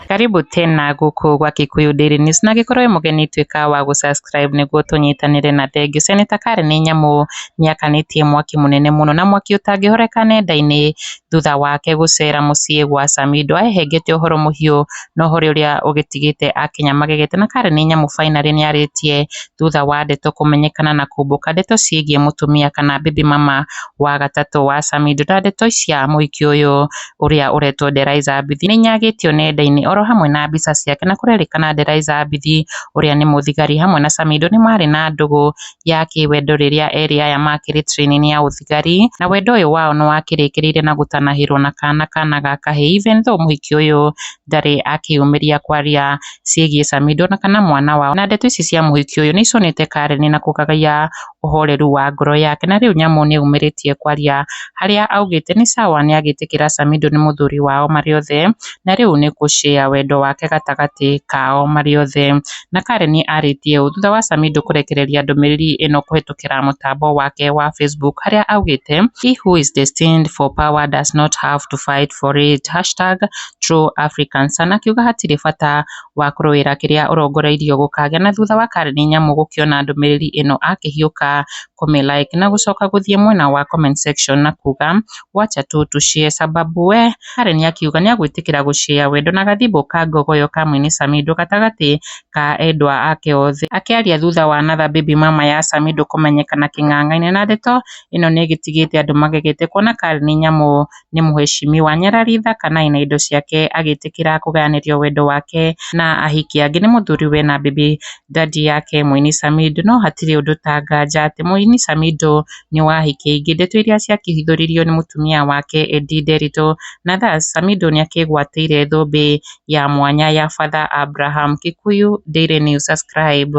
Karibu tena guku gwa Kikuyu Daily News na gikorwo mugeni twika wa gusubscribe niguo tunyitanire na thengio Seneta Karen Nyamũ niakanitie mwaki munene muno na mwaki utangihoreka nenda-ini thutha wake gucera mucii gwa Samidoh ahengete uhoro muhiu na uhoro uria ugitigite akinya magegete na Karen Nyamũ finally niaritie thutha wa ndeto kumenyekana na kumbuka ndeto ciigie mutumia kana baby mama wa gatatu wa Samidoh na ndeto cia muhiki uyu uria uretwo Delizer Mbithi ninyagitio nenda-ini oro hamwe na mbica ciake na kurerikana Delizer Mbithi uria ni muthigari hamwe na Samidoh ni mari na ndugu ya kiwendo riria eri aya makiri training ya uthigari na wendo uyu wao ni wakirikirire na gutanahirwo na kana ga kahii even though muhiki uyu ndari akiumiria kwaria ciigie Samidoh na kana mwana wao na ndeto ici cia muhiki uyu ni iconete Karen na kugagaia uhoreru wa ngoro yake na riu Nyamũ ni umiritie kwaria haria augite ni sawa ni agitikira Samidoh ni muthuri wao mari othe na riu ni gushare wendo wake gatagati kao mari othe na Karen aritie thutha wa Samidoh kurekereria ndumiriri ino kuhitukira mutambo wake wa Facebook haria augite he who is destined for power does not have to fight for it #true African sana akiuga hatiri bata wa kuruira kiria urongoreirio gukagia na thutha wa Karen Nyamũ gukiona ndumiriri ino akihiuka like na gucoka guthie mwena wa comment section na kuga wacha tu tushie sababu we Karen akiuga ni agwitikira gushare wendo na gathimbo ka ngogoyo ka Muini Samidoh gatagati ka endwa ake othe akiaria thutha wa another baby mama ya Samidoh kumenyekana king'ang'a-ini na ndeto ino ni gitigite andu magegete kuona Karen Nyamũ ni muheshimiwa nyarari thaka na ina indo ciake agitikira kuganirio wendo wake na ahiki angi ni muthuri we na baby daddy yake Muini Samidoh no hatiri undu tanganja ati Muini Samidoh ni wa ahiki ingi ndeto iria ciakihithuririo ni mutumia wake Delizer na thus Samidoh ni akigwatĩire thũmbĩ ya mwanya ya Father Abraham. Kikuyu Daily News, subscribe.